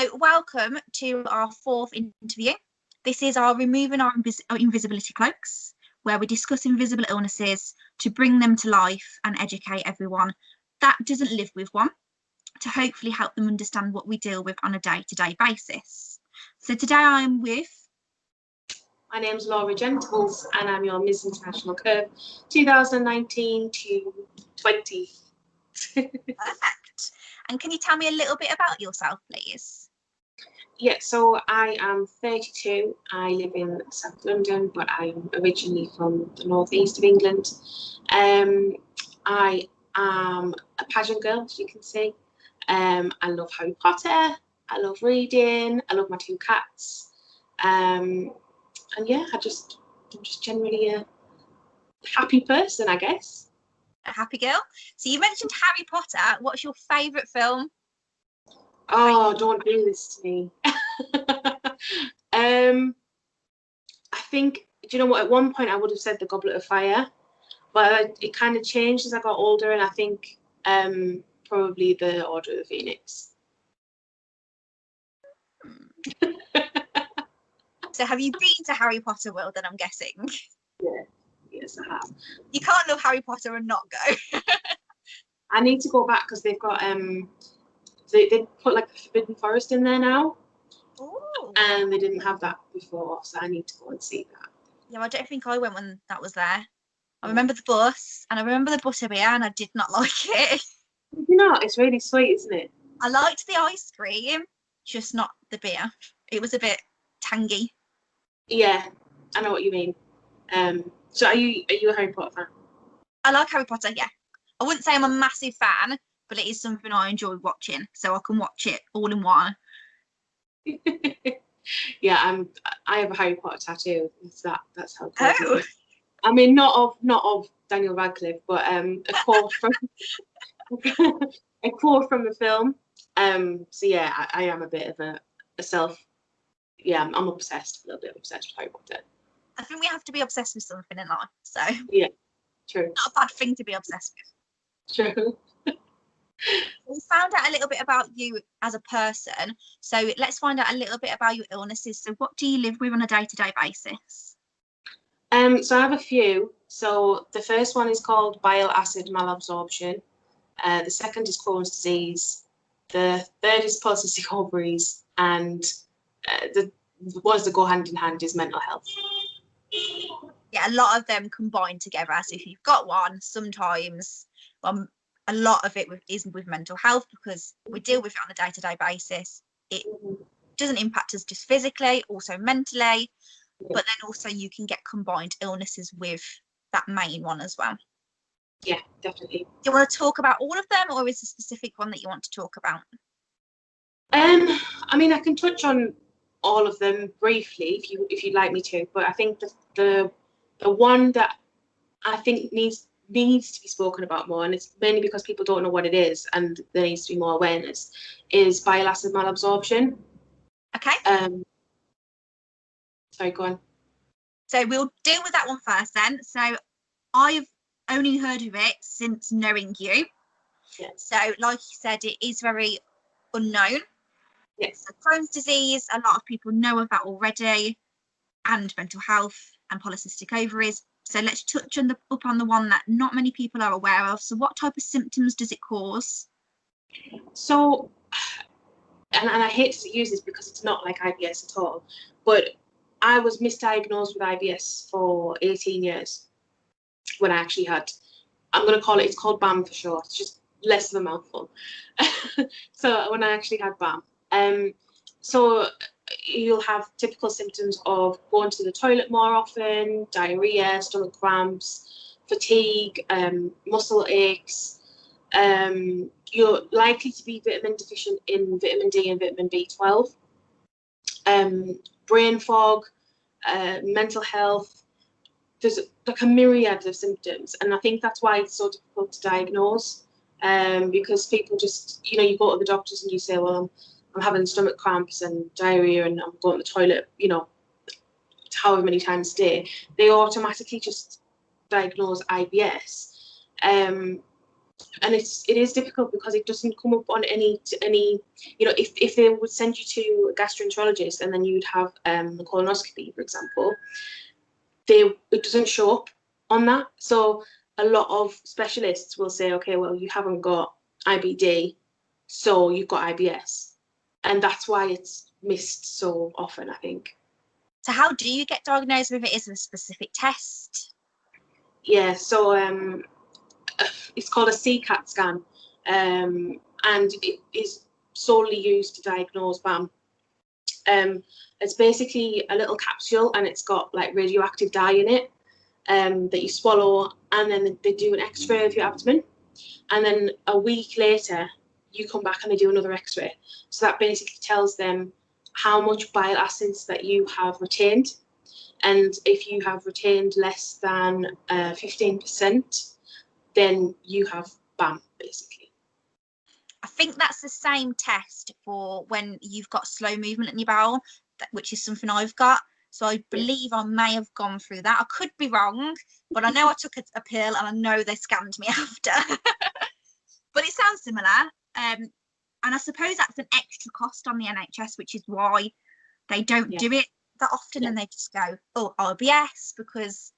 So, welcome to our fourth interview. This is our Removing our Invisibility Cloaks, where we discuss invisible illnesses to bring them to life and educate everyone that doesn't live with one, to hopefully help them understand what we deal with on a day-to-day basis. So today I'm with... My name's Laura Gentles and I'm your Miss International Curve 2019 to 20. Perfect. And can you tell me a little bit about yourself, please? Yeah, so I am 32. I live in South London, but I'm originally from the northeast of England. I am a pageant girl, as you can see. I love Harry Potter. I love reading. I love my two cats. And yeah, I'm just generally a happy person, I guess. A happy girl. So you mentioned Harry Potter. What's your favourite film? Oh, don't do this to me. I think, do you know what? At one point I would have said The Goblet of Fire, but it kind of changed as I got older, and I think probably The Order of the Phoenix. So have you been to Harry Potter World, then, I'm guessing? Yeah, yes, I have. You can't love Harry Potter and not go. I need to go back because they've got they put like the Forbidden Forest in there now. Ooh. And they didn't have that before, so I need to go and see that. Yeah, I don't think I went when that was there. I remember the bus and I remember the butterbeer, and I did not like it. You know, it's really sweet, isn't it? I liked the ice cream, just not the beer. It was a bit tangy. Yeah, I know what you mean. So are you a Harry Potter fan? I like Harry Potter, yeah. I wouldn't say I'm a massive fan, but it is something I enjoy watching, so I can watch it all in one. Yeah, I have a Harry Potter tattoo. That's how close Oh. I mean, not of Daniel Radcliffe, but a quote from a quote from the film. So yeah, I am a bit of a self. Yeah, I'm obsessed, a little bit obsessed with Harry Potter. I think we have to be obsessed with something in life, so yeah, true. Not a bad thing to be obsessed with. True. We found out a little bit about you as a person, so let's find out a little bit about your illnesses. So what do you live with on a day-to-day basis? So I have a few. So the first one is called bile acid malabsorption. The second is Crohn's disease. The third is polycystic ovaries, and the ones that go hand in hand is mental health. Yeah, a lot of them combine together. So if you've got one, sometimes a lot of it is with mental health, because we deal with it on a day-to-day basis. It doesn't impact us just physically, also mentally, but then also you can get combined illnesses with that main one as well. Yeah, definitely. Do you want to talk about all of them, or is there a specific one that you want to talk about? I mean, I can touch on all of them briefly if you'd like me to, but I think the one that I think needs to be spoken about more, and it's mainly because people don't know what it is and there needs to be more awareness, is bile acid malabsorption. Okay. Sorry, go on. So we'll deal with that one first then. So I've only heard of it since knowing you. Yeah. So like you said, it is very unknown. Yes. So Crohn's disease, a lot of people know of that already, and mental health and polycystic ovaries. So let's touch up on the one that not many people are aware of. So what type of symptoms does it cause? So, and I hate to use this because it's not like IBS at all, but I was misdiagnosed with IBS for 18 years when I actually had, I'm going to call it's called BAM for short. It's just less of a mouthful. So when I actually had BAM, so you'll have typical symptoms of going to the toilet more often, diarrhea, stomach cramps, fatigue, muscle aches. You're likely to be vitamin deficient in vitamin D and vitamin B12. Brain fog, mental health. There's like a myriad of symptoms, and I think that's why it's so difficult to diagnose. Because people just, you go to the doctors and you say, well, I'm having stomach cramps and diarrhea and I'm going to the toilet, however many times a day. They automatically just diagnose IBS. And and it is difficult because it doesn't come up on any, you know, if they would send you to a gastroenterologist and then you'd have the colonoscopy, for example, it doesn't show up on that. So a lot of specialists will say, okay, well, you haven't got IBD, so you've got IBS. And that's why it's missed so often, I think. So how do you get diagnosed with it? Is it a specific test? Yeah, so it's called a CCAT scan, and it is solely used to diagnose BAM. It's basically a little capsule, and it's got like radioactive dye in it that you swallow, and then they do an X-ray of your abdomen, and then a week later you come back and they do another X-ray. So that basically tells them how much bile acids that you have retained, and if you have retained less than 15%, then you have BAM, basically. I think that's the same test for when you've got slow movement in your bowel, which is something I've got. So I believe I may have gone through that. I could be wrong, but I know I took a pill and I know they scanned me after. But it sounds similar. And I suppose that's an extra cost on the NHS, which is why they don't do it that often, and they just go, oh, IBS, because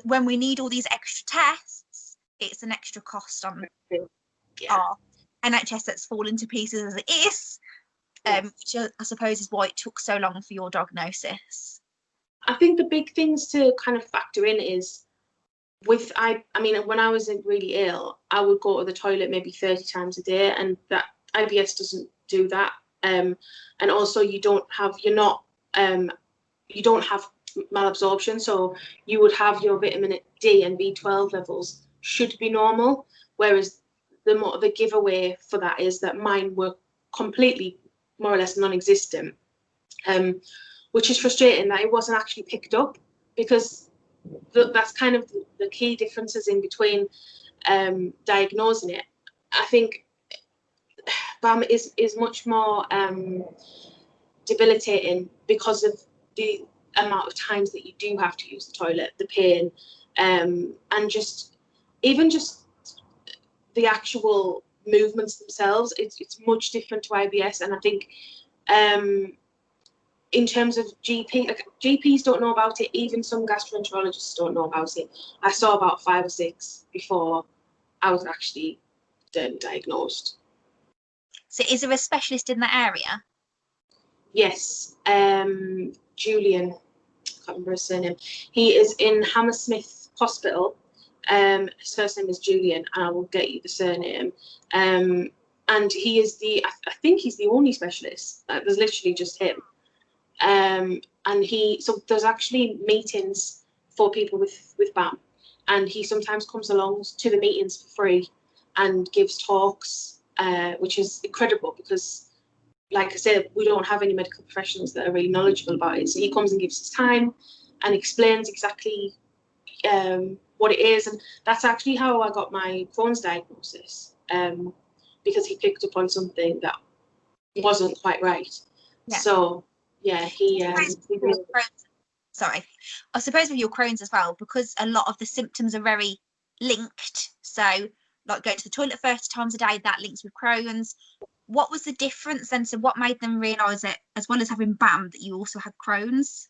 when we need all these extra tests, it's an extra cost on our NHS that's fallen to pieces as it is, which I suppose is why it took so long for your diagnosis. I think the big things to kind of factor in is I mean, when I was really ill, I would go to the toilet maybe 30 times a day, and that IBS doesn't do that. And also you don't have malabsorption, so you would have your vitamin D and B12 levels should be normal, whereas the giveaway for that is that mine were completely more or less non-existent, which is frustrating that it wasn't actually picked up, because that's kind of the key differences in between diagnosing it. I think BAM is much more debilitating because of the amount of times that you do have to use the toilet, the pain, and just the actual movements themselves. It's much different to IBS, and I think in terms of GPs don't know about it. Even some gastroenterologists don't know about it. I saw about 5 or 6 before I was actually diagnosed. So is there a specialist in that area? Yes, Julian, I can't remember his surname. He is in Hammersmith Hospital. His first name is Julian, and I will get you the surname. And he is I think he's the only specialist. There's literally just him. And so there's actually meetings for people with BAM, and he sometimes comes along to the meetings for free and gives talks, which is incredible because, like I said, we don't have any medical professionals that are really knowledgeable about it. So he comes and gives his time and explains exactly what it is, and that's actually how I got my Crohn's diagnosis, because he picked up on something that wasn't quite right. Yeah. So yeah, sorry, I suppose with your Crohn's as well, because a lot of the symptoms are very linked. So like going to the toilet 30 times a day, that links with Crohn's. What was the difference then? So what made them realise that, as well as having BAM, that you also had Crohn's?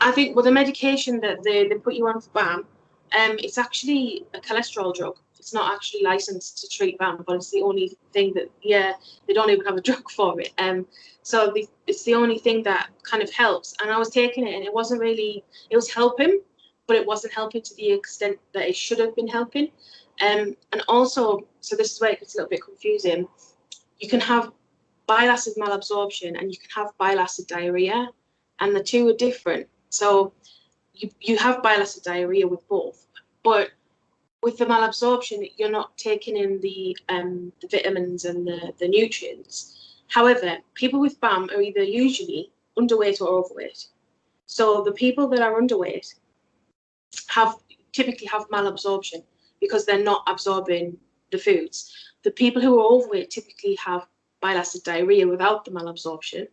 I think, well, the medication that they put you on for BAM, it's actually a cholesterol drug. It's not actually licensed to treat BAM, but it's the only thing that, they don't even have a drug for it. So it's the only thing that kind of helps. And I was taking it, and it was helping, but it wasn't helping to the extent that it should have been helping. And also, so this is where it gets a little bit confusing. You can have bile acid malabsorption and you can have bile acid diarrhea, and the two are different. So you have bile acid diarrhea with both, but with the malabsorption, you're not taking in the vitamins and the nutrients. However, people with BAM are either usually underweight or overweight. So the people that are underweight typically have malabsorption because they're not absorbing the foods. The people who are overweight typically have bile acid diarrhea without the malabsorption.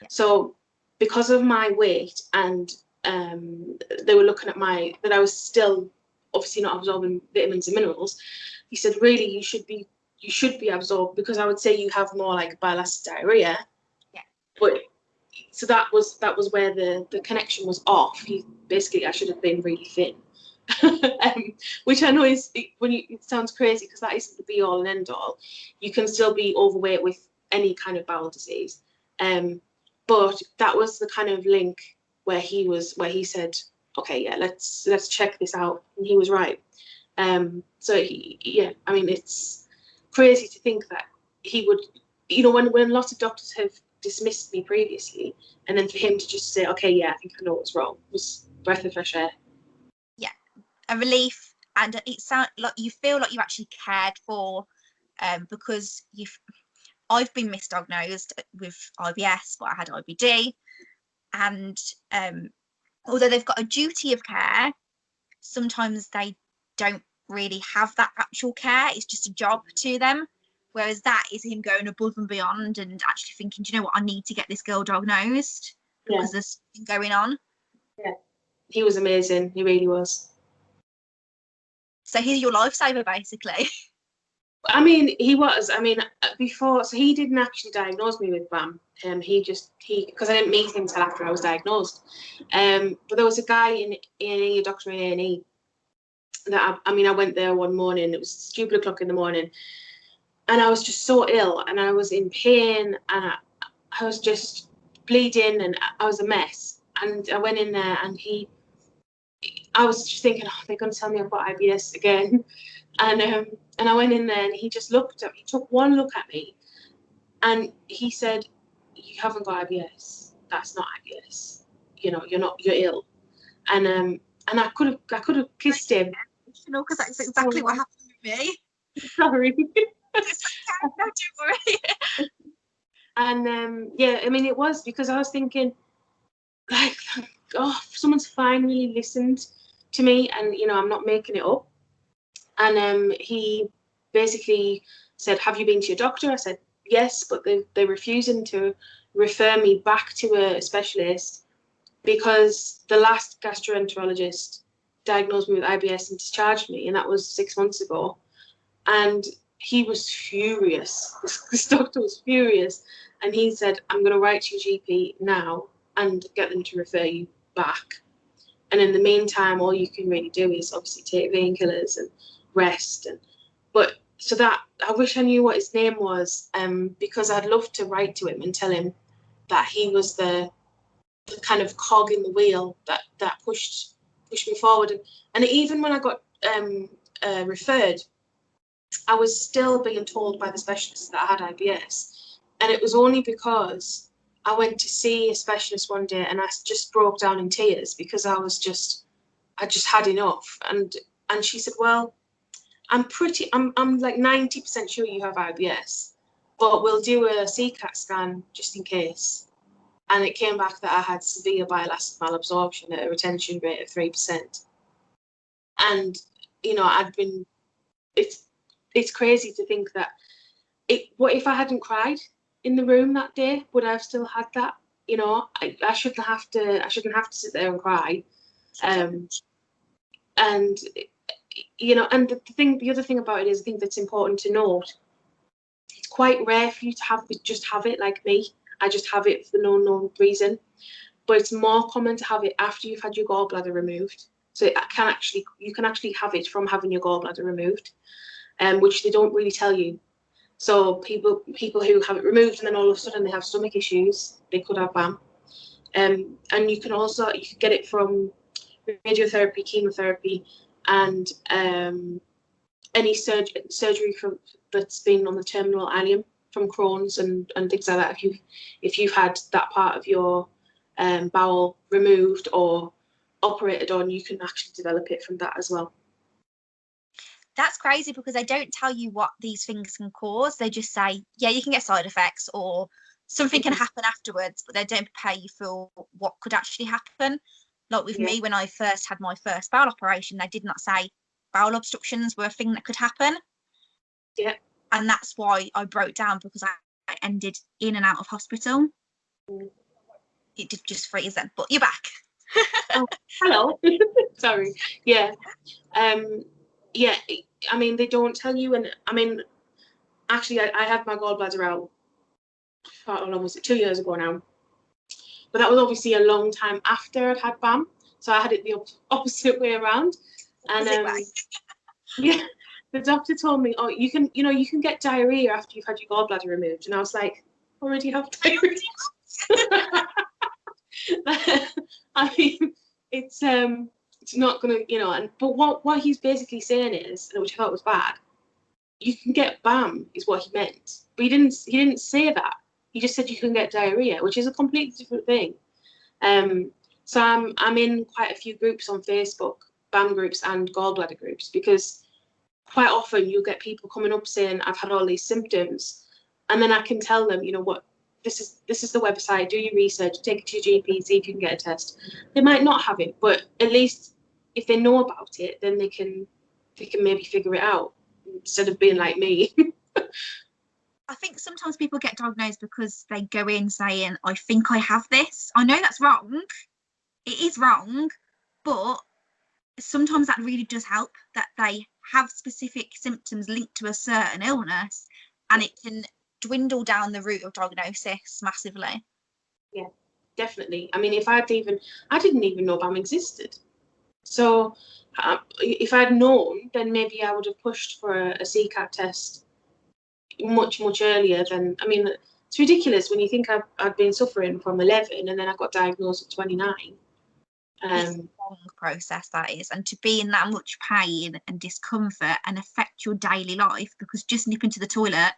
So because of my weight, and they were looking at that I was still obviously not absorbing vitamins and minerals, he said, really, you should be absorbed, because I would say you have more like bile acid diarrhea. Yeah. But so that was where the connection was off. I should have been really thin. Which I know is, it sounds crazy, because that isn't the be all and end all. You can still be overweight with any kind of bowel disease. But that was the kind of link where he said, okay, yeah, let's check this out. And he was right. So I mean, it's crazy to think that he would, when lots of doctors have dismissed me previously, and then for him to just say, okay, yeah, I think I know what's wrong, was breath of fresh air. Yeah, a relief, and it sounds like you feel like you actually cared for, because I've been misdiagnosed with IBS, but I had IBD, and although they've got a duty of care, sometimes they don't really have that actual care. It's just a job to them. Whereas that is him going above and beyond and actually thinking, do you know what, I need to get this girl diagnosed because there's something going on. Yeah, he was amazing. He really was. So he's your lifesaver, basically. I mean, he was. I mean, before, so he didn't actually diagnose me with BAM. Because I didn't meet him until after I was diagnosed. But there was a guy in A&E, a doctor in A&E, that I went there one morning. It was stupid o'clock in the morning, and I was just so ill, and I was in pain, and I was just bleeding, and I was a mess. And I went in there, and I was just thinking, oh, they're going to tell me I've got IBS again. And I went in there, and he just looked at me, took one look at me, and he said, you haven't got IBS. That's not IBS. You're ill. And I could have kissed him. Because that's exactly what happened with me. Sorry. No, don't worry. And I mean, it was because I was thinking, like, oh, someone's finally listened to me, and I'm not making it up. And he basically said, have you been to your doctor? I said, yes, but they're refusing to refer me back to a specialist because the last gastroenterologist diagnosed me with IBS and discharged me, and that was 6 months ago. And he was furious. This doctor was furious. And he said, I'm going to write to your GP now and get them to refer you back. And in the meantime, all you can really do is obviously take painkillers and rest. So that, I wish I knew what his name was, because I'd love to write to him and tell him that he was the kind of cog in the wheel that pushed me forward. And even when I got referred, I was still being told by the specialist that I had IBS. And it was only because I went to see a specialist one day and I just broke down in tears because I just had enough. And she said, well, I'm like 90% sure you have IBS, but we'll do a CCAT scan just in case. And it came back that I had severe bile acid malabsorption at a retention rate of 3%. And, it's crazy to think that what if I hadn't cried in the room that day? Would I have still had that? I shouldn't have to sit there and cry. And the other thing about it is, I think that's important to note, it's quite rare for you to have it like me. I just have it for no known reason. But it's more common to have it after you've had your gallbladder removed. So you can actually have it from having your gallbladder removed, which they don't really tell you. So people who have it removed and then all of a sudden they have stomach issues, they could have BAM. And you can get it from radiotherapy, chemotherapy, and any surgery that's been on the terminal ileum, from Crohn's and things like that. If you've had that part of your bowel removed or operated on, you can actually develop it from that as well. That's crazy because they don't tell you what these things can cause. They just say, yeah, you can get side effects or something can happen afterwards, but they don't prepare you for what could actually happen. Like with me, when I first had my first bowel operation, they did not say bowel obstructions were a thing that could happen. Yeah. And that's why I broke down, because I ended in and out of hospital. It did just freeze then, but you're back. Oh, hello. Sorry. Yeah. I mean, they don't tell you. And I mean, actually, I had my gallbladder out, how long was it? 2 years ago now. But that was obviously a long time after I'd had BAM. So I had it the opposite way around. And yeah, the doctor told me, oh, you can get diarrhea after you've had your gallbladder removed. And I was like, already have diarrhea. I mean, it's not gonna, but what he's basically saying is, which I thought was bad, you can get BAM is what he meant. But he didn't say that. He just said you can get diarrhea, which is a completely different thing. So I'm in quite a few groups on Facebook, BAM groups and gallbladder groups, because quite often you'll get people coming up saying, I've had all these symptoms, and then I can tell them, what, this is the website, do your research, take it to your GP, see if you can get a test. They might not have it, but at least if they know about it, then they can maybe figure it out instead of being like me. I think sometimes people get diagnosed because they go in saying, I think I have this. I know that's wrong. It is wrong, but sometimes that really does help, that they have specific symptoms linked to a certain illness, and it can dwindle down the route of diagnosis massively. Yeah, definitely. I mean, I didn't even know BAM existed. So if I'd known, then maybe I would have pushed for a CCAT test much, much earlier than, I mean, it's ridiculous when you think I'd been suffering from 11 and then I got diagnosed at 29. It's a long process, that is, and to be in that much pain and discomfort and affect your daily life, because just nipping to the toilet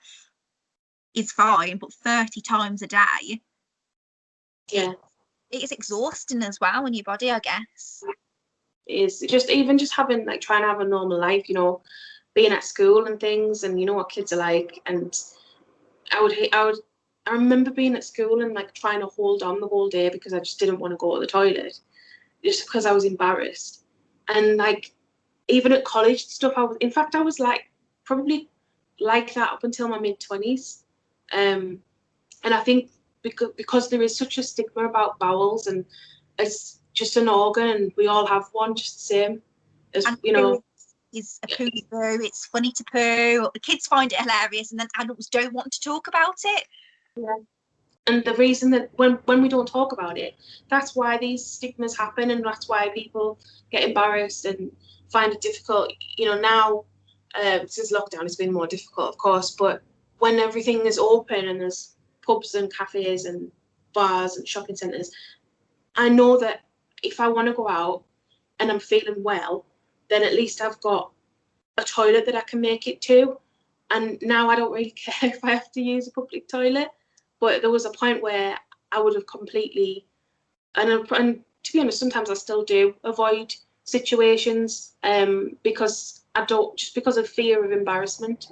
is fine, but 30 times a day, yeah, it is exhausting as well on your body, I guess. It is just having, like, trying to have a normal life, being at school and things, and what kids are like. And I remember being at school and like trying to hold on the whole day because I just didn't want to go to the toilet, just because I was embarrassed. And like, even at college stuff, I was like probably like that up until my mid-20s. And I think because there is such a stigma about bowels, and it's just an organ and we all have one just the same as, and is a poo poo, it's funny to poo, the kids find it hilarious, and then adults don't want to talk about it. Yeah. And the reason that when we don't talk about it, that's why these stigmas happen, and that's why people get embarrassed and find it difficult. Now, since lockdown, it's been more difficult, of course, but when everything is open and there's pubs and cafes and bars and shopping centres, I know that if I want to go out and I'm feeling well, then at least I've got a toilet that I can make it to. And now I don't really care if I have to use a public toilet. But there was a point where I would have completely, and to be honest, sometimes I still do avoid situations because of fear of embarrassment.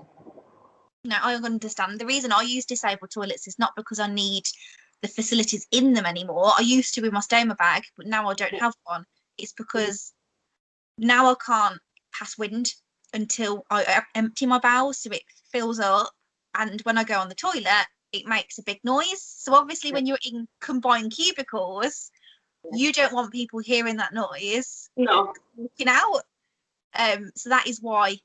No, I understand. The reason I use disabled toilets is not because I need the facilities in them anymore. I used to with my stoma bag, but now I don't have one. It's because now I can't pass wind until I empty my bowels, so it fills up. And when I go on the toilet, it makes a big noise. So obviously when you're in combined cubicles, you don't want people hearing that noise. No. Looking out. So that is why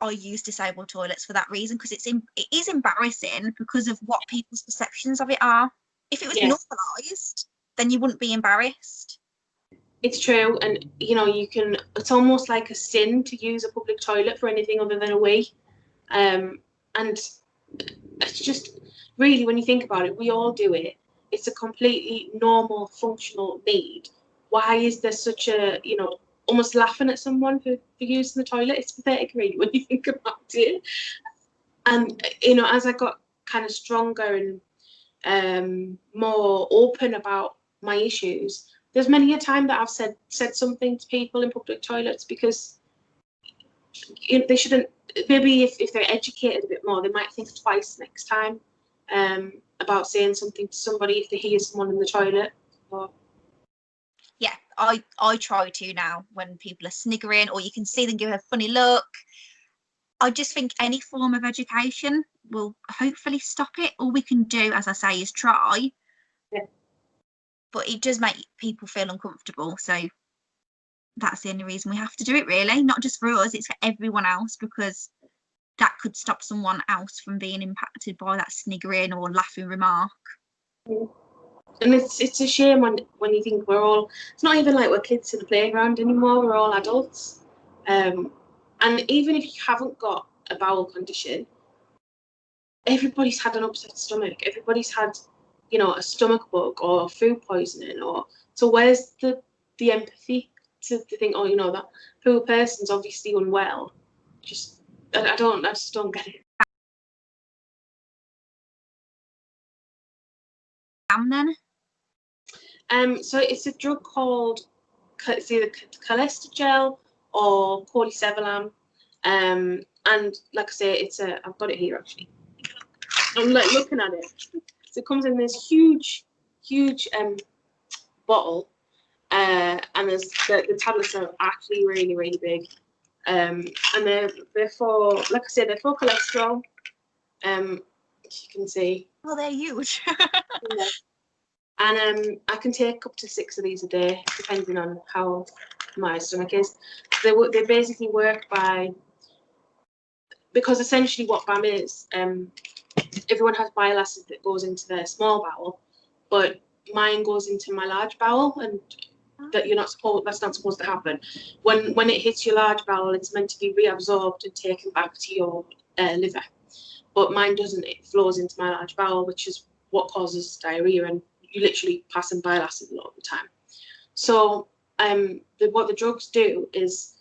I use disabled toilets, for that reason, because it is embarrassing because of what people's perceptions of it are. If it was normalised, then you wouldn't be embarrassed. It's true, and it's almost like a sin to use a public toilet for anything other than a wee. And it's just really, when you think about it, we all do it. It's a completely normal, functional need. Why is there such a, almost laughing at someone for using the toilet? It's pathetic, really, when you think about it. And as I got kind of stronger and more open about my issues, there's many a time that I've said something to people in public toilets, because they shouldn't. Maybe if they're educated a bit more, they might think twice next time about saying something to somebody if they hear someone in the toilet. Yeah, I try to now when people are sniggering or you can see them give a funny look. I just think any form of education will hopefully stop it. All we can do, as I say, is try. Yeah. But it does make people feel uncomfortable. So that's the only reason we have to do it, really. Not just for us, it's for everyone else, because that could stop someone else from being impacted by that sniggering or laughing remark. And it's a shame when you think it's not even like we're kids in the playground anymore, we're all adults. And even if you haven't got a bowel condition, everybody's had an upset stomach, everybody's had, you know, a stomach bug or food poisoning, so where's the empathy to think, oh, you know, that poor person's obviously unwell. I just don't get it. Then so it's a drug called, it's either cholesterol or cordyceps, and like I say, I've got it here actually. I'm like looking at it. So it comes in this huge bottle, and there's the tablets are actually really, really big, and they're for, like I said, they're for cholesterol. As you can see. Well, they're huge. Yeah. And I can take up to 6 of these a day, depending on how my stomach is. They basically work because essentially what BAM is, everyone has bile acid that goes into their small bowel, but mine goes into my large bowel, and that's not supposed to happen. When it hits your large bowel, it's meant to be reabsorbed and taken back to your liver, but mine doesn't. It flows into my large bowel, which is what causes diarrhea, and you literally passing bile acid a lot of the time. So what the drugs do is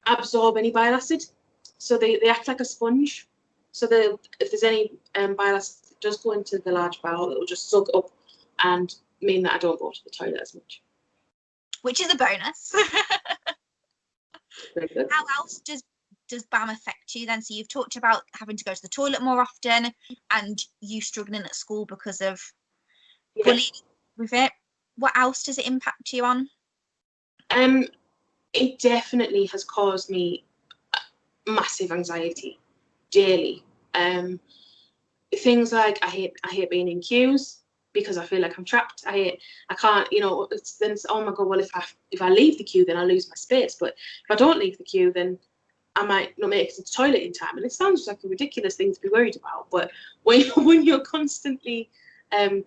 absorb any bile acid. So they act like a sponge. So if there's any bile acid that does go into the large bowel, it will just suck up and mean that I don't go to the toilet as much. Which is a bonus. Very good. How else does BAM affect you then? So you've talked about having to go to the toilet more often, and you struggling at school because of bullying with it. What else does it impact you on? It definitely has caused me massive anxiety daily. Things like I hate being in queues because I feel like I'm trapped. I can't, you know, it's oh my god, well if I leave the queue then I lose my space, but if I don't leave the queue then I might not make it to the toilet in time. And it sounds like a ridiculous thing to be worried about, but when you're constantly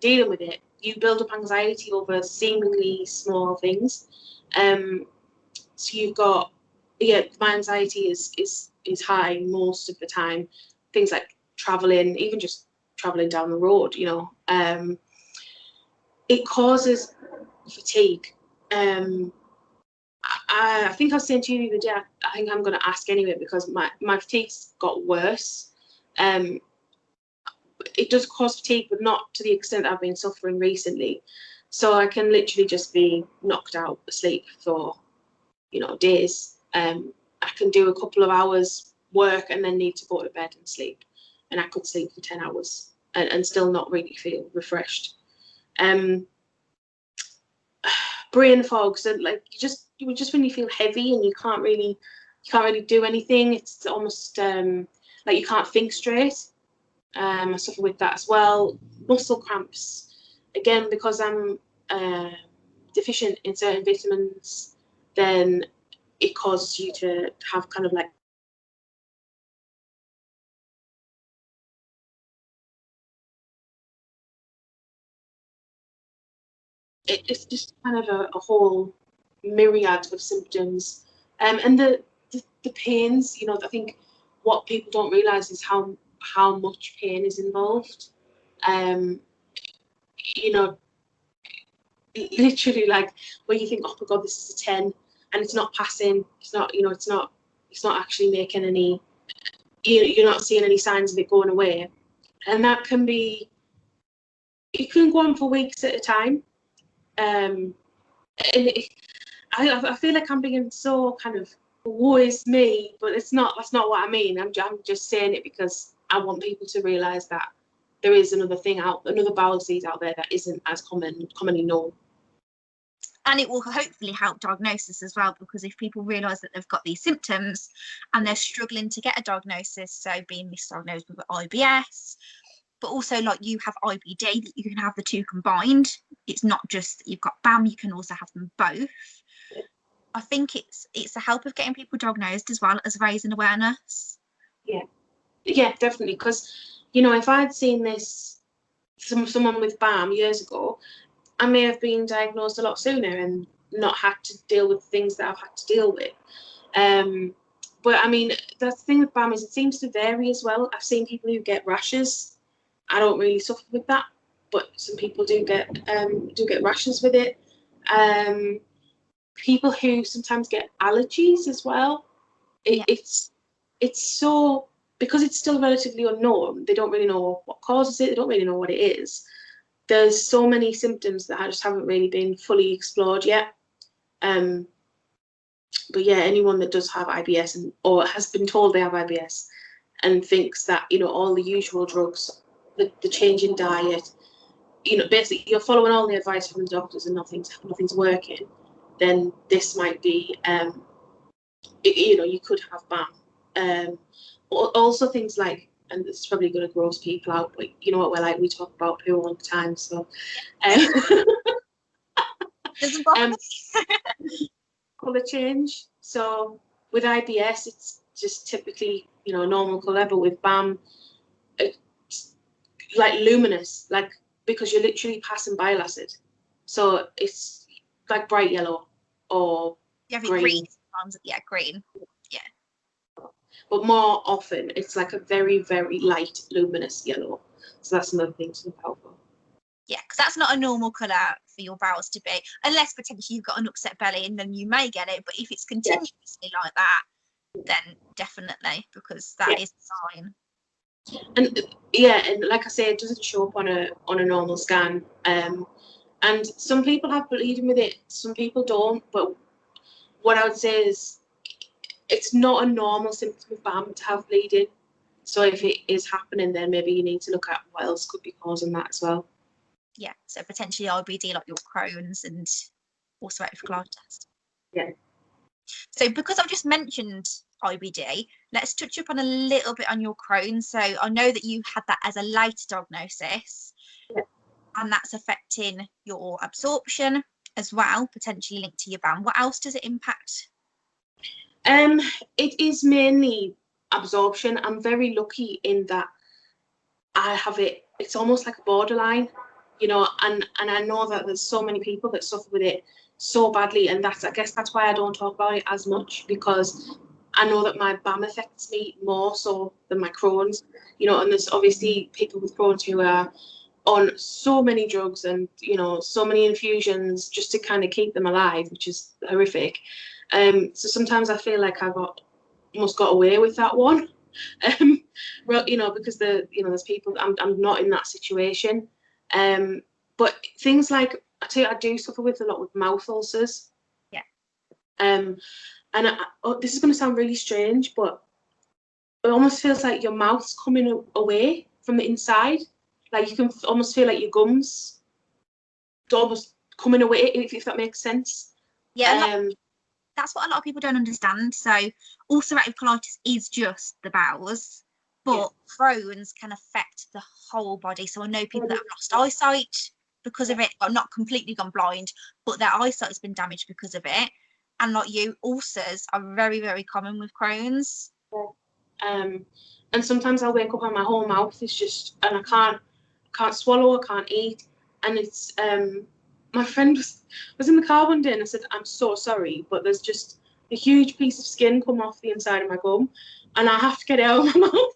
dealing with it, you build up anxiety over seemingly small things. So you've got, my anxiety is high most of the time. Things like traveling, even just traveling down the road, you know, it causes fatigue. I think I was saying to you the other day, I think I'm going to ask anyway, because my fatigue's got worse. It does cause fatigue, but not to the extent that I've been suffering recently. So I can literally just be knocked out asleep for, you know, days. I can do a couple of hours work and then need to go to bed and sleep. And I could sleep for 10 hours and still not really feel refreshed. Brain fog, so like just when you feel heavy and you can't really do anything, it's almost like you can't think straight. I suffer with that as well. Muscle cramps, again, because I'm deficient in certain vitamins, then it causes you to have kind of like it's just kind of a whole myriad of symptoms, and the pains, you know, I think what people don't realize is how much pain is involved. You know, literally, like, where you think, oh my god, this is a 10 and it's not passing, it's not, you know, it's not actually making any, you're not seeing any signs of it going away, and that can be, it can go on for weeks at a time. And I feel like I'm being so kind of, woe is me, but that's not what I mean. I'm just saying it because I want people to realise that there is another bowel disease out there that isn't as commonly known. And it will hopefully help diagnosis as well, because if people realise that they've got these symptoms and they're struggling to get a diagnosis, so being misdiagnosed with IBS, but also like you have IBD, that you can have the two combined. It's not just that you've got BAM, you can also have them both. I think it's the help of getting people diagnosed as well as raising awareness. Yeah, definitely. Because, you know, if I'd seen this, someone with BAM years ago, I may have been diagnosed a lot sooner and not had to deal with things that I've had to deal with. But I mean, that's the thing with BAM is it seems to vary as well. I've seen people who get rashes. I don't really suffer with that, but some people do get rashes with it. People who sometimes get allergies as well. It's so, because it's still relatively unknown. They don't really know what causes it. They don't really know what it is. There's so many symptoms that I just haven't really been fully explored yet. But yeah, anyone that does have IBS or has been told they have IBS and thinks that, you know, all the usual drugs, the change in diet, you know, basically you're following all the advice from the doctors and nothing's working, then this might be, you know, you could have BAM. Also things like, and this is probably going to gross people out, but you know what we're like, we talk about poo all the time, so colour change. So with IBS, it's just typically, you know, a normal colour, but with BAM, it's like luminous, like because you're literally passing bile acid. So it's like bright yellow or green. Yeah, green. Yeah. But more often, it's like a very, very light, luminous yellow. So that's another thing to look out for. Yeah, because that's not a normal colour for your bowels to be, unless potentially you've got an upset belly and then you may get it. But if it's continuously like that, then definitely, because that is a sign. And yeah, and like I say, it doesn't show up on a normal scan. And some people have bleeding with it, some people don't. But what I would say is, it's not a normal symptom of BAM to have bleeding. So if it is happening, then maybe you need to look at what else could be causing that as well. Yeah, so potentially IBD, like your Crohn's and ulcerative colitis. Yeah. So because I've just mentioned IBD, let's touch up on a little bit on your Crohn's. So I know that you had that as a late diagnosis, and that's affecting your absorption as well, potentially linked to your BAM. What else does it impact? It is mainly absorption. I'm very lucky in that I have it. It's almost like a borderline, you know, and I know that there's so many people that suffer with it so badly, and I guess that's why I don't talk about it as much, because I know that my BAM affects me more so than my Crohn's, you know, and there's obviously people with Crohn's who are on so many drugs and, you know, so many infusions just to kind of keep them alive, which is horrific. So sometimes I feel like I almost got away with that one. You know, because there's people, I'm not in that situation. But things like, I do suffer with a lot with mouth ulcers. Yeah. And this is going to sound really strange, but it almost feels like your mouth's coming away from the inside. Like you can almost feel like your gums almost coming away, if that makes sense. Yeah, that's what a lot of people don't understand. So ulcerative colitis is just the bowels, but Crohn's can affect the whole body. So I know people that have lost eyesight because of it, or not completely gone blind, but their eyesight has been damaged because of it. And like you, ulcers are very, very common with Crohn's. And sometimes I'll wake up and my whole mouth is just, and I can't swallow, I can't eat. And it's, my friend was in the car one day and I said, I'm so sorry, but there's just a huge piece of skin come off the inside of my gum and I have to get it out of my mouth.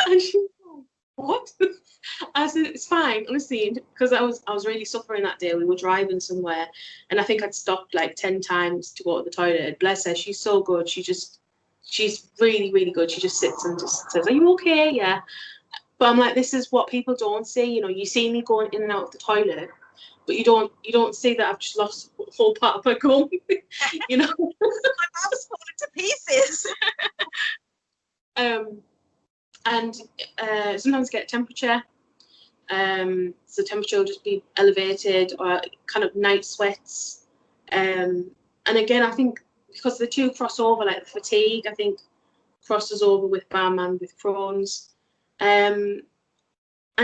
And she was like, what? I said, it's fine, honestly, because I was really suffering that day. We were driving somewhere and I think I'd stopped like 10 times to go to the toilet. Bless her, she's so good. She's really, really good. She just sits and just says, are you okay? Yeah. But I'm like, this is what people don't see. You know, you see me going in and out of the toilet, but you don't see that I've just lost a whole part of my gum. You know, my mouth's falling to pieces. And sometimes get temperature. So temperature will just be elevated, or kind of night sweats. And again, I think because the two cross over, like the fatigue, I think crosses over with BAM and with Crohn's. And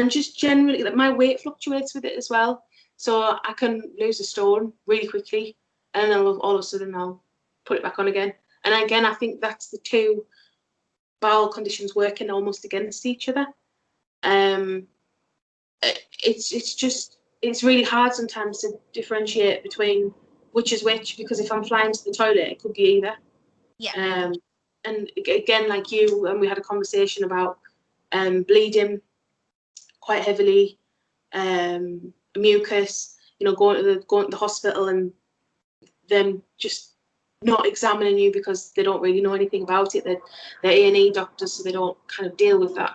just generally, like, my weight fluctuates with it as well. So I can lose a stone really quickly. and then all of a sudden I'll put it back on again. And again, I think that's the two bowel conditions working almost against each other. It's really hard sometimes to differentiate between which is which, because if I'm flying to the toilet, it could be either. Yeah. And again, like you, and we had a conversation about bleeding quite heavily, mucus, going to the hospital and them just not examining you because they don't really know anything about it. They're A&E doctors, so they don't kind of deal with that.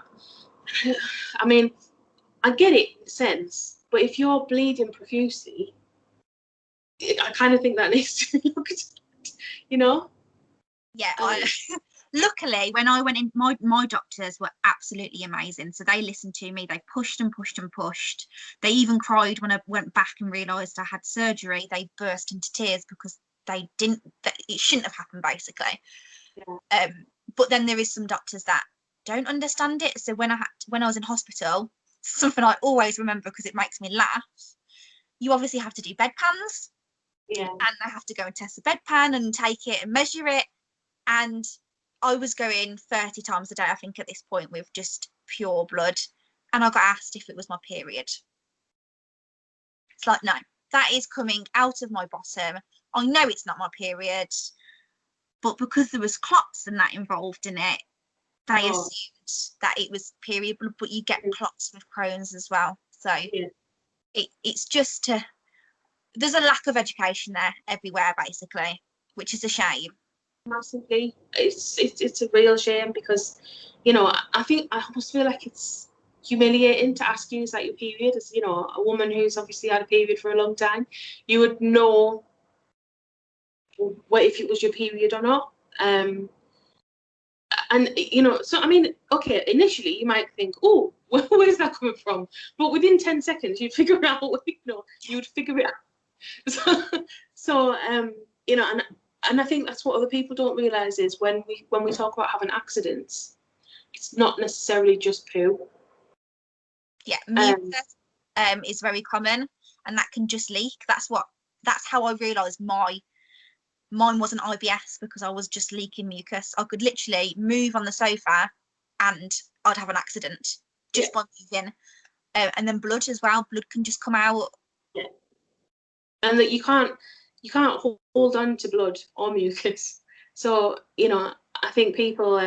I mean, I get it in a sense, but if you're bleeding profusely, I kind of think that needs to be looked at, Yeah, luckily when I went in, my doctors were absolutely amazing. So they listened to me, they pushed and pushed and pushed. They even cried when I went back and realised I had surgery. They burst into tears because it shouldn't have happened, basically. Yeah. But then there is some doctors that don't understand it. So when I was in hospital, something I always remember because it makes me laugh, you obviously have to do bedpans. Yeah. And they have to go and test the bedpan and take it and measure it. And I was going 30 times a day, I think, at this point, with just pure blood. And I got asked if it was my period. It's like, no, that is coming out of my bottom. I know it's not my period, but because there was clots and that involved in it, they assumed that it was period blood, but you get clots with Crohn's as well. So it's just there's a lack of education there everywhere, basically, which is a shame. Massively. It's a real shame because, I think I almost feel like it's humiliating to ask you, is that your period? As a woman who's obviously had a period for a long time, you would know what if it was your period or not. And so I mean, okay, initially you might think, oh, where's that coming from? But within 10 seconds you'd figure out, you'd figure it out. So and I think that's what other people don't realise is when we talk about having accidents, it's not necessarily just poo. Yeah, mucus is very common, and that can just leak. That's how I realised mine wasn't IBS, because I was just leaking mucus. I could literally move on the sofa and I'd have an accident just by moving. And then blood as well. Blood can just come out. Yeah. And that you can't hold on to blood or mucus. So, I think people,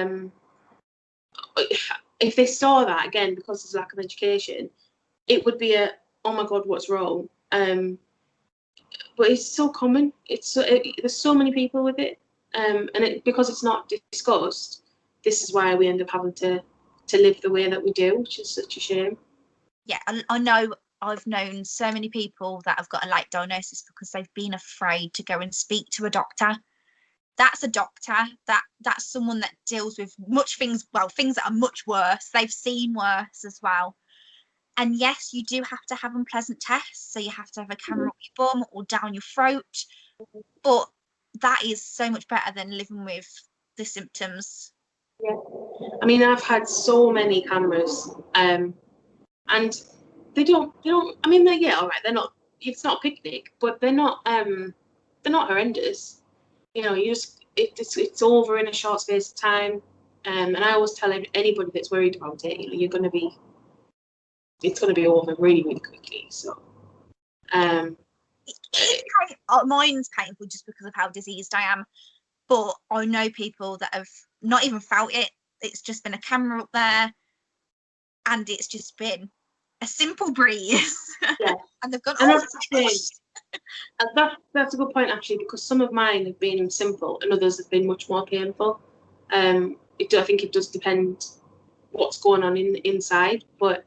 if they saw that, again, because there's lack of education, it would be oh my God, what's wrong? But it's so common. There's so many people with it. And because it's not discussed, this is why we end up having to live the way that we do, which is such a shame. Yeah, I know I've known so many people that have got a late diagnosis because they've been afraid to go and speak to a doctor. That's a doctor. That's someone that deals with things that are much worse. They've seen worse as well. And yes, you do have to have unpleasant tests. So you have to have a camera up your bum or down your throat. But that is so much better than living with the symptoms. Yeah. I mean, I've had so many cameras, and they don't, I mean, all right, they're not, it's not a picnic, but they're not horrendous. It's over in a short space of time. And I always tell anybody that's worried about it, it's going to be over really, really quickly. So, mine's painful just because of how diseased I am. But I know people that have not even felt it. It's just been a camera up there, and it's just been a simple breeze. Yeah. And they've gone, that's a good point, actually, because some of mine have been simple and others have been much more painful. I think it does depend what's going on inside, but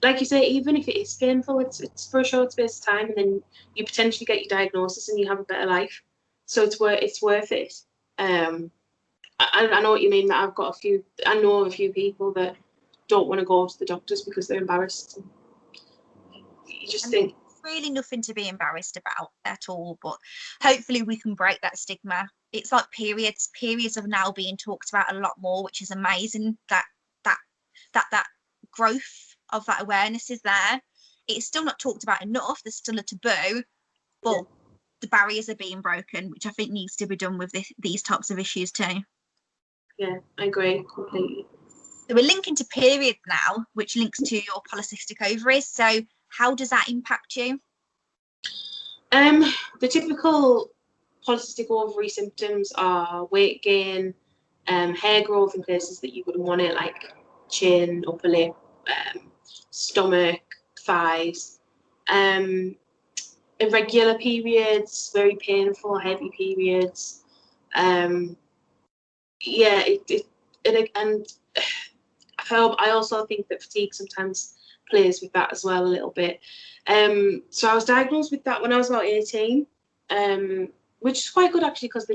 like you say, even if it is painful, it's for a short space of time, and then you potentially get your diagnosis and you have a better life. So it's worth it. I know what you mean. That I know of a few people that don't want to go to the doctors because they're embarrassed. You just think really nothing to be embarrassed about at all, but hopefully we can break that stigma. It's like periods are now being talked about a lot more, which is amazing. That growth of that awareness is there. It's still not talked about enough. There's still a taboo, but the barriers are being broken, which I think needs to be done with these types of issues too. Yeah, I agree completely. So we're linking to periods now, which links to your polycystic ovaries. So how does that impact you? The typical polycystic ovary symptoms are weight gain, hair growth in places that you wouldn't want it, like chin, upper lip, stomach, thighs. Irregular periods, very painful, heavy periods. And I also think that fatigue sometimes plays with that as well a little bit. So I was diagnosed with that when I was about 18, which is quite good actually, because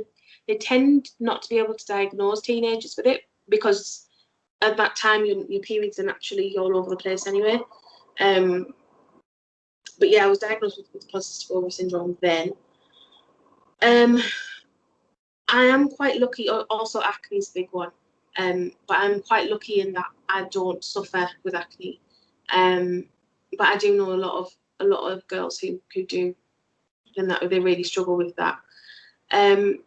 they tend not to be able to diagnose teenagers with it, because at that time your periods are naturally all over the place anyway. But yeah, I was diagnosed with polycystic ovary syndrome then. I am quite lucky. Also, acne is a big one. But I'm quite lucky in that I don't suffer with acne. But I do know a lot of girls who do, and that they really struggle with that. And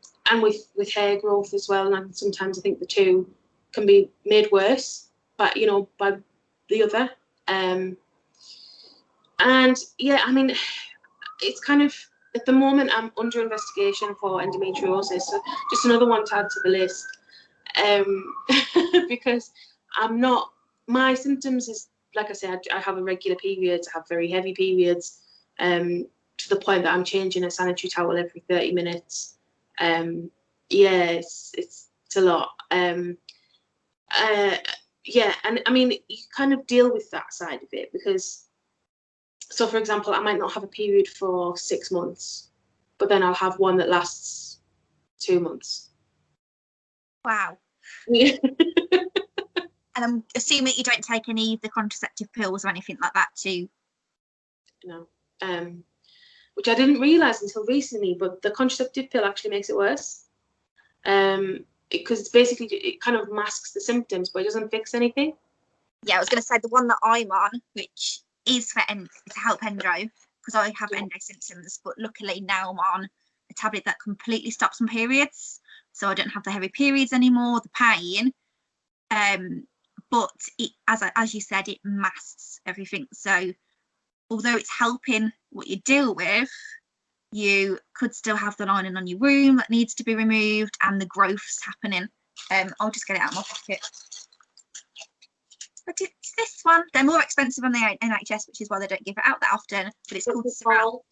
with hair growth as well. And sometimes I think the two can be made worse, but by the other. And yeah, I mean, it's kind of, at the moment I'm under investigation for endometriosis, so just another one to add to the list. Because my symptoms is, like I said, I have irregular periods, I have very heavy periods, to the point that I'm changing a sanitary towel every 30 minutes. Yeah, it's a lot. Yeah, and I mean, you kind of deal with that side of it, because, so for example, I might not have a period for 6 months, but then I'll have one that lasts 2 months. Wow. Yeah. And I'm assuming you don't take any of the contraceptive pills or anything like that too. No. Which I didn't realise until recently, but the contraceptive pill actually makes it worse. Because it's basically, it kind of masks the symptoms, but it doesn't fix anything. Yeah, I was going to say the one that I'm on, which is for to help endo, because I have endo symptoms, but luckily now I'm on a tablet that completely stops my periods, so I don't have the heavy periods anymore, the pain. But it, as you said, it masks everything. So although it's helping what you deal with, you could still have the lining on your womb that needs to be removed, and the growth's happening. I'll just get it out of my pocket. But it's this one. They're more expensive on the NHS, which is why they don't give it out that often. But it's called Sorel.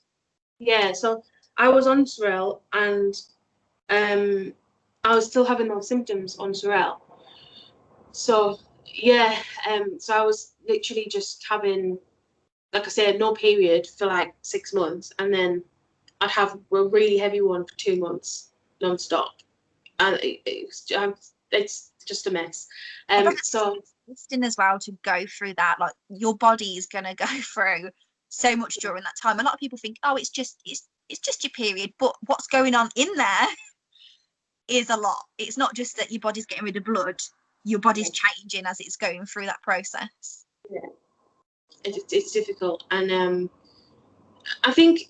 Yeah, so I was on Sorel, and I was still having those symptoms on Sorel. So yeah, so I was literally just having, like I said, no period for like 6 months, and then I'd have a really heavy one for 2 months non-stop, and it's just a mess. So Listing as well to go through that, like your body is gonna go through so much during that time. A lot of people think, oh, it's just your period, but what's going on in there is a lot. It's not just that your body's getting rid of blood, your body's changing as it's going through that process. Yeah, it's difficult, and I think,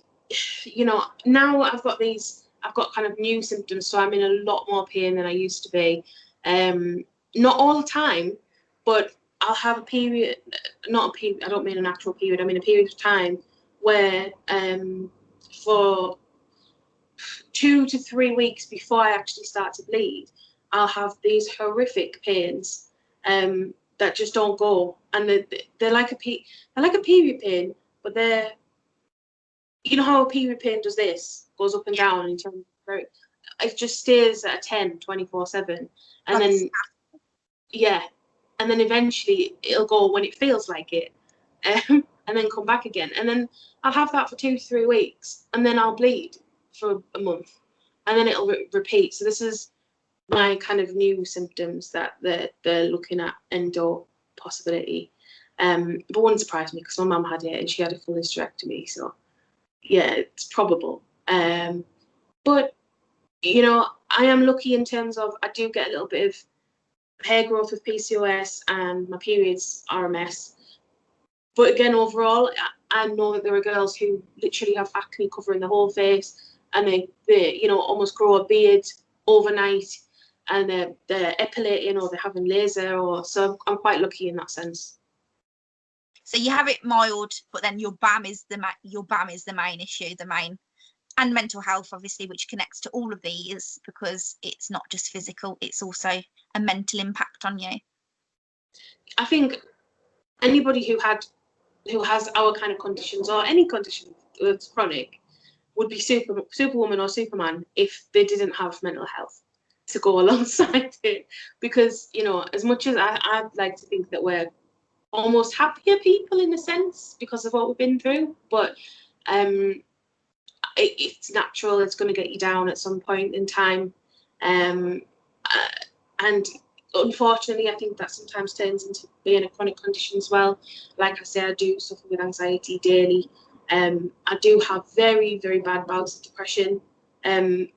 now I've got kind of new symptoms, so I'm in a lot more pain than I used to be. Not all the time, but I'll have a period, not a period, I don't mean an actual period, I mean a period of time where for 2 to 3 weeks before I actually start to bleed, I'll have these horrific pains that just don't go, and they're like a period pain, but they're, you know how a period pain does this, goes up and down in terms of, it just stays at a 10 24/7, and then and then eventually it'll go when it feels like it, and then come back again, and then I'll have that for 2 to 3 weeks, and then I'll bleed for a month, and then it'll repeat. So this is my kind of new symptoms that they're looking at endo possibility, but wouldn't surprise me because my mum had it and she had a full hysterectomy, so yeah, it's probable. But I am lucky in terms of I do get a little bit of hair growth with PCOS, and my periods are a mess. But again, overall, I know that there are girls who literally have acne covering the whole face, and they almost grow a beard overnight, and they're epilating or they're having laser, or so I'm quite lucky in that sense. So you have it mild, but then your BAM is the main issue, and mental health, obviously, which connects to all of these, because it's not just physical, it's also a mental impact on you. I think anybody who has our kind of conditions, or any condition that's chronic, would be Superwoman or Superman if they didn't have mental health to go alongside it. Because, as much as I'd like to think that we're almost happier people in a sense because of what we've been through, but it's natural. It's going to get you down at some point in time, and unfortunately, I think that sometimes turns into being a chronic condition as well. Like I say, I do suffer with anxiety daily. I do have very, very bad bouts of depression, and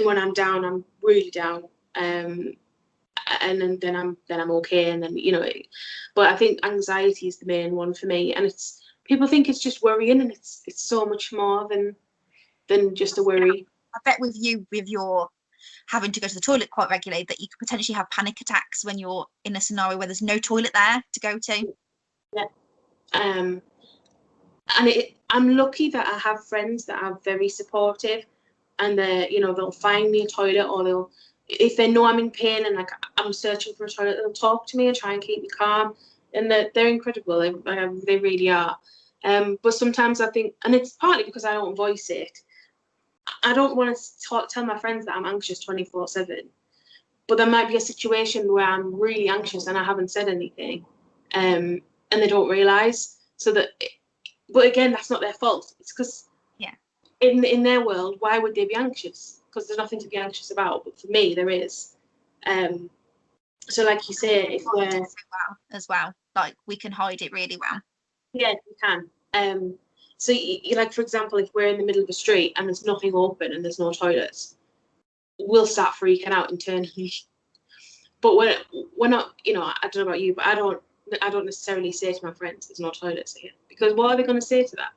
when I'm down, I'm really down. And then I'm okay, and then but I think anxiety is the main one for me, and people think it's just worrying, and it's so much more than just a worry. I bet with your having to go to the toilet quite regularly, that you could potentially have panic attacks when you're in a scenario where there's no toilet there to go to. Yeah. And I'm lucky that I have friends that are very supportive, and they'll find me a toilet, or if they know I'm in pain and like I'm searching for a toilet, they'll talk to me and try and keep me calm. And they're incredible. They really are. But sometimes I think, and it's partly because I don't voice it, I don't want to tell my friends that I'm anxious 24/7. But there might be a situation where I'm really anxious and I haven't said anything, and they don't realise. But again, that's not their fault. It's because in their world, why would they be anxious? Because there's nothing to be anxious about. But for me, there is. So like you say, if we're as well, like we can hide it really well. Yeah, we can. So you like, for example, if we're in the middle of the street and there's nothing open and there's no toilets, we'll start freaking out internally. But we're not, I don't know about you, but I don't necessarily say to my friends there's no toilets here, because what are they going to say to that?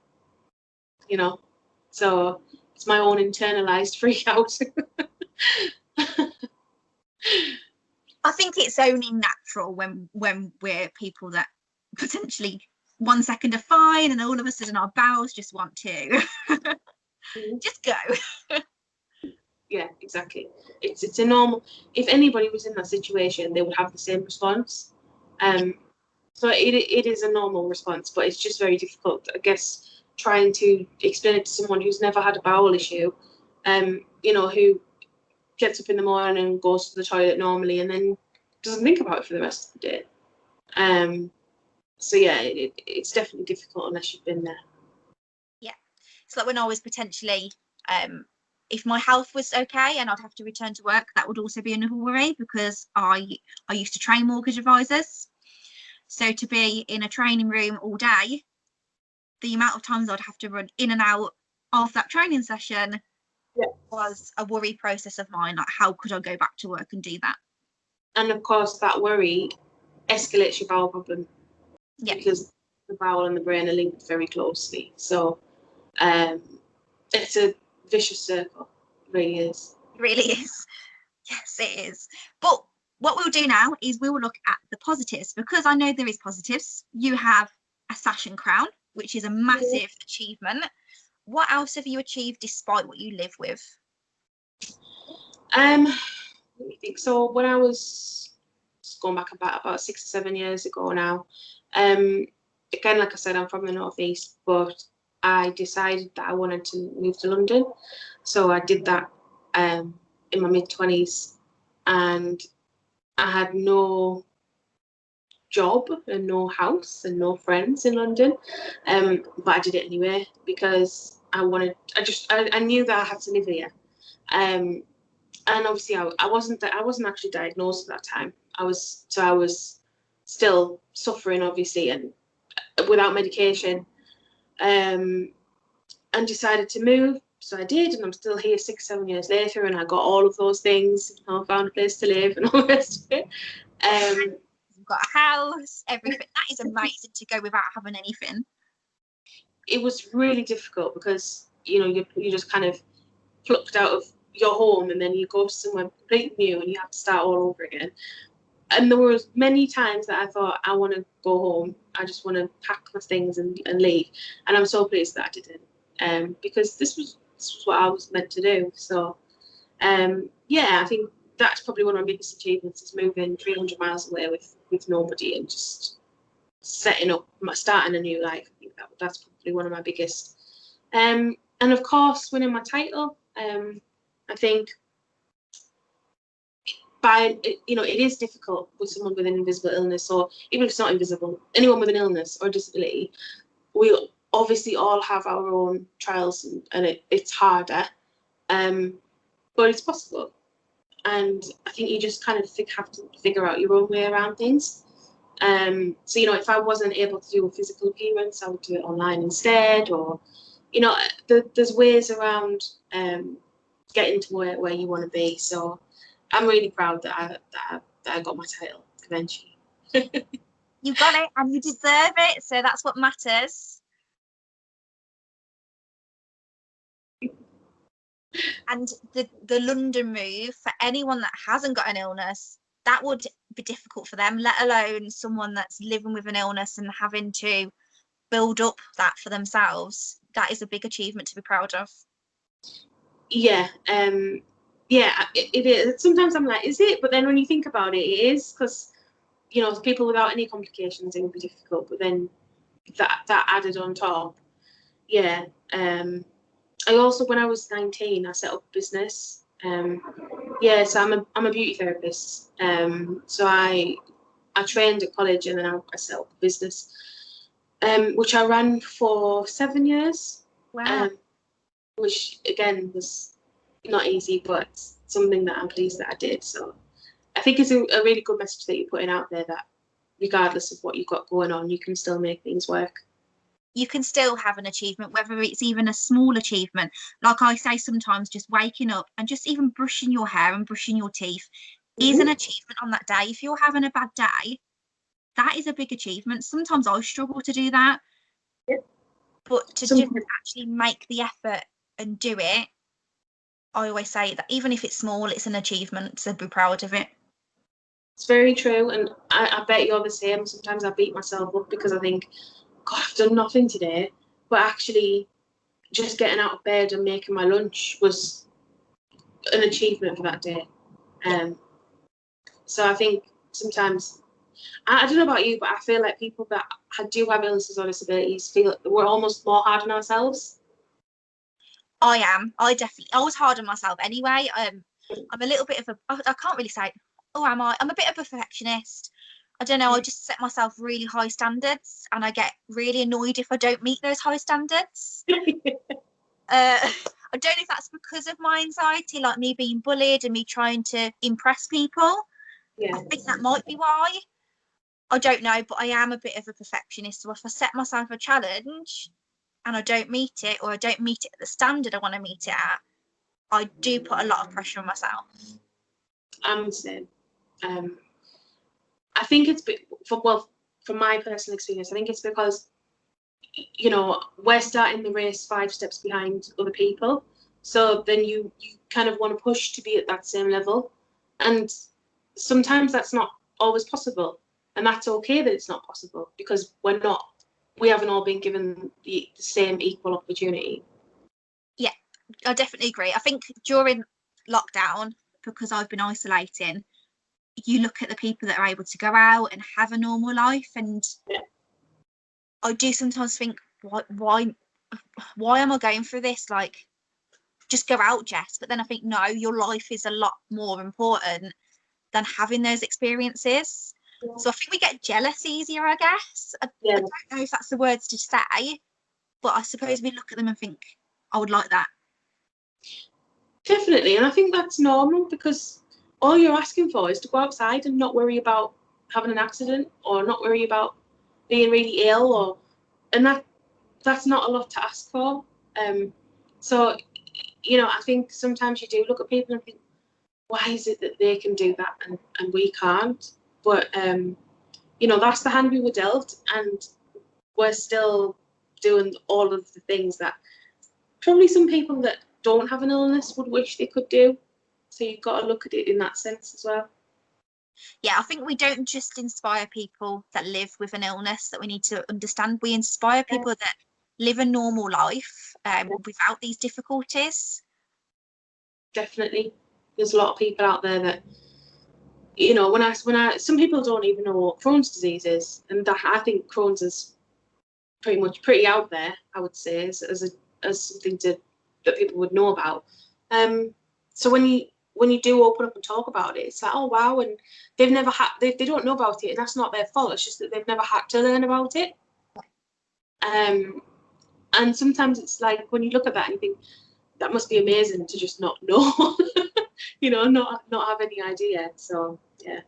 So it's my own internalized freak out. I think it's only natural when we're people that potentially 1 second are fine, and all of a sudden our bowels just want to just go. Yeah, exactly. It's a normal. If anybody was in that situation, they would have the same response. So it is a normal response, but it's just very difficult, I guess, trying to explain it to someone who's never had a bowel issue, who gets up in the morning and goes to the toilet normally and then doesn't think about it for the rest of the day. So yeah, it's definitely difficult unless you've been there. Yeah, it's like when I was potentially, if my health was okay and I'd have to return to work, that would also be another worry, because I used to train mortgage advisors. So to be in a training room all day, the amount of times I'd have to run in and out of that training session was a worry process of mine. Like, how could I go back to work and do that? And of course, that worry escalates your bowel problem. Yeah. Because the bowel and the brain are linked very closely. So it's a vicious circle. It really is. It really is. Yes, it is. But what we'll do now is we will look at the positives, because I know there is positives. You have a sash and crown, which is a massive achievement. What else have you achieved despite what you live with? Let me think. So when I was going back about 6 or 7 years ago now, again, like I said, I'm from the northeast, but I decided that I wanted to move to London. So I did that in my mid-20s, and I had no job and no house and no friends in London, but I did it anyway because I knew that I had to live here, and obviously I wasn't actually diagnosed at that time. I was still suffering, obviously, and without medication, and decided to move. So I did, and I'm still here 6, 7 years later, and I got all of those things. I found a place to live and all the rest of it. You've got a house, everything. That is amazing to go without having anything. It was really difficult because you just kind of, plucked out of your home and then you go somewhere completely new and you have to start all over again. And there was many times that I thought, I want to go home. I just want to pack my things and leave. And I'm so pleased that I didn't, because this was what I was meant to do. So, yeah, I think that's probably one of my biggest achievements, is moving 300 miles away with nobody and just starting a new life. I think that's probably one of my biggest. And of course, winning my title. I think it is difficult with someone with an invisible illness, or even if it's not invisible, anyone with an illness or disability. We obviously all have our own trials, and it's harder, but it's possible. And I think you just kind of have to figure out your own way around things. So, if I wasn't able to do a physical appearance, I would do it online instead, or, there's ways around getting to where you want to be. So I'm really proud that I got my title eventually. You got it and you deserve it, so that's what matters. And the London move, for anyone that hasn't got an illness, that would be difficult for them, let alone someone that's living with an illness and having to build up that for themselves. That is a big achievement to be proud of. Yeah, it is. Sometimes I'm like, is it? But then when you think about it, it is, because people without any complications, it would be difficult. But then that added on top, yeah. I also, when I was 19, I set up a business. Yeah, so I'm a beauty therapist. So I trained at college, and then I set up a business, which I ran for 7 years. Wow. Which again was not easy, but something that I'm pleased that I did. So I think it's a really good message that you're putting out there, that regardless of what you've got going on, you can still make things work. You can still have an achievement, whether it's even a small achievement. Like I say, sometimes just waking up and just even brushing your hair and brushing your teeth is an achievement on that day. If you're having a bad day, that is a big achievement. Sometimes I struggle to do that. Yep. But to just actually make the effort and do it, I always say that even if it's small, it's an achievement to be proud of it. It's very true, and I bet you're the same. Sometimes I beat myself up because I think, God, I've done nothing today. But actually, just getting out of bed and making my lunch was an achievement for that day. So I think sometimes, I don't know about you, but I feel like people that do have illnesses or disabilities feel we're almost more hard on ourselves. I was hard on myself anyway. I'm a little bit of I can't really say, I'm a bit of a perfectionist. I don't know, I just set myself really high standards, and I get really annoyed if I don't meet those high standards. I don't know if that's because of my anxiety, like me being bullied and me trying to impress people. Yeah. I think that might be why. I don't know, but I am a bit of a perfectionist. So if I set myself a challenge and I don't meet it, or I don't meet it at the standard I want to meet it at, I do put a lot of pressure on myself. I'm the same. I think it's from my personal experience, I think it's because we're starting the race 5 steps behind other people, so then you kind of want to push to be at that same level, and sometimes that's not always possible, and that's okay that it's not possible, because we haven't all been given the same equal opportunity. Yeah, I definitely agree. I think during lockdown, because I've been isolating, you look at the people that are able to go out and have a normal life, and I do sometimes think, why am I going through this? Like, just go out, Jess. But then I think, no, your life is a lot more important than having those experiences. So I think we get jealous easier, I guess. I don't know if that's the words to say, but I suppose we look at them and think, I would like that. Definitely, and I think that's normal, because all you're asking for is to go outside and not worry about having an accident, or not worry about being really ill, and that's not a lot to ask for. So I think sometimes you do look at people and think, why is it that they can do that and we can't? But that's the hand we were dealt, and we're still doing all of the things that probably some people that don't have an illness would wish they could do. So you've got to look at it in that sense as well. Yeah, I think we don't just inspire people that live with an illness that we need to understand. We inspire people that live a normal life without these difficulties. Definitely. There's a lot of people out there that, you know, when I some people don't even know what Crohn's disease is, and that, I think Crohn's is pretty out there, I would say, as something that people would know about. So when you do open up and talk about it, it's like, oh wow, and they've never had, they don't know about it, and that's not their fault. It's just that they've never had to learn about it. And sometimes it's like, when you look at that and you think, that must be amazing to just not know, you know, not have any idea. So yeah.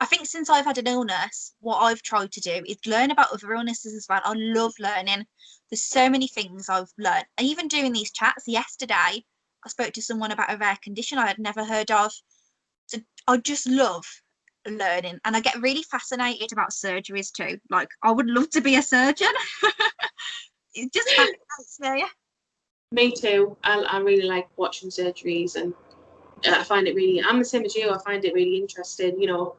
I think since I've had an illness, what I've tried to do is learn about other illnesses as well. I love learning. There's so many things I've learned. And even doing these chats yesterday, I spoke to someone about a rare condition I had never heard of. So I just love learning, and I get really fascinated about surgeries too. Like, I would love to be a surgeon. It just fascinates me. Me too. I really like watching surgeries, and I find it really, I'm the same as you, I find it really interesting. You know,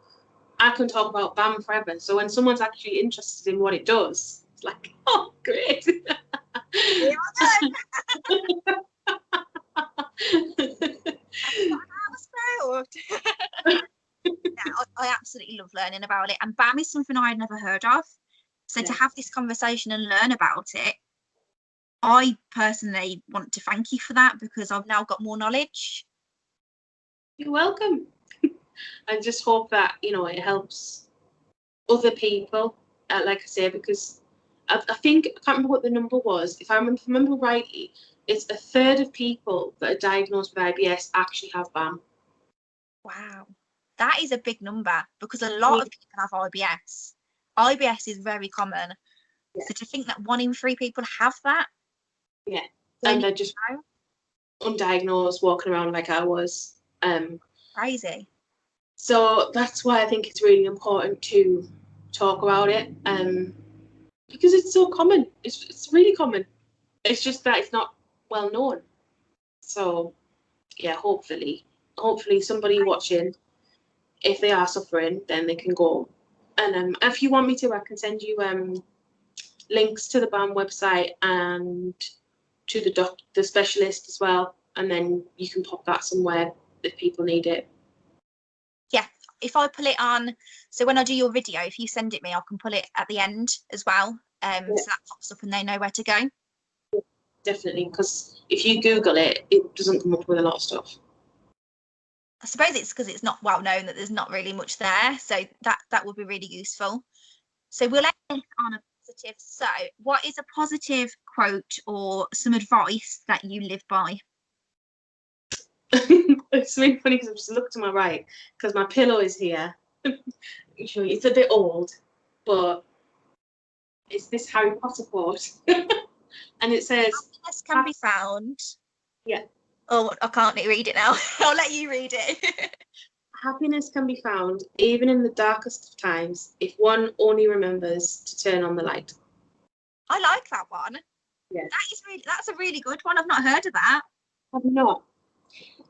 I can talk about BAM forever. So when someone's actually interested in what it does, it's like, oh, great. I absolutely love learning about it, and BAM is something I had never heard of. So to have this conversation and learn about it, I personally want to thank you for that, because I've now got more knowledge. You're welcome. I just hope that, you know, it helps other people, like I say, because I think, I can't remember what the number was. If I remember rightly, it's 1/3 of people that are diagnosed with IBS actually have BAM. Wow, that is a big number, because a lot of people have IBS. IBS is very common. So to think that 1 in 3 people have that. Yeah, and they're just undiagnosed, walking around like I was. Crazy. So that's why I think it's really important to talk about it, because it's so common. It's really common. It's just that it's not well known. So yeah, hopefully somebody watching, if they are suffering, then they can go. And if you want me to, I can send you links to the BAM website and to the specialist as well, and then you can pop that somewhere if people need it. Yeah, if I pull it on, so when I do your video, if you send it me, I can pull it at the end as well. So that pops up and they know where to go. Definitely, because if you Google it, it doesn't come up with a lot of stuff. I suppose it's because it's not well known that there's not really much there, so that would be really useful. So we'll end on a positive. So what is a positive quote or some advice that you live by? It's really funny because I've just looked to my right because my pillow is here. It's a bit old, but it's this Harry Potter quote. And it says, happiness can be found. Yeah. Oh, I can't read it now. I'll let you read it. Happiness can be found even in the darkest of times if one only remembers to turn on the light. I like that one. Yeah. That's a really good one. I've not heard of that. Have you not?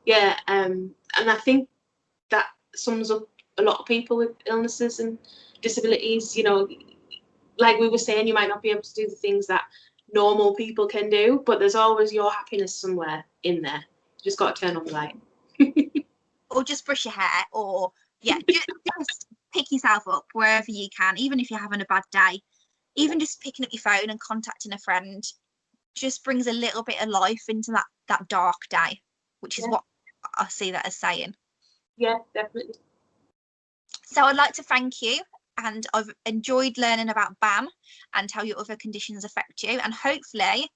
Yeah, and I think that sums up a lot of people with illnesses and disabilities. You know, like we were saying, you might not be able to do the things that normal people can do, but there's always your happiness somewhere in there. You just got to turn on the light. Or just brush your hair, or just pick yourself up wherever you can, even if you're having a bad day. Even just picking up your phone and contacting a friend just brings a little bit of life into that dark day, which is what I see that as saying. Yeah, definitely. So I'd like to thank you, and I've enjoyed learning about BAM and how your other conditions affect you, and hopefully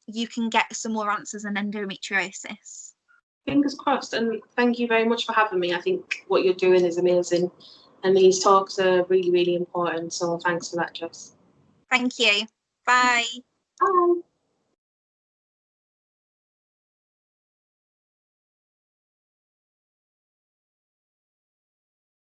you can get some more answers on endometriosis. Fingers crossed, and thank you very much for having me. I think what you're doing is amazing, and these talks are really, really important. So thanks for that, Jess. Thank you. Bye. Bye.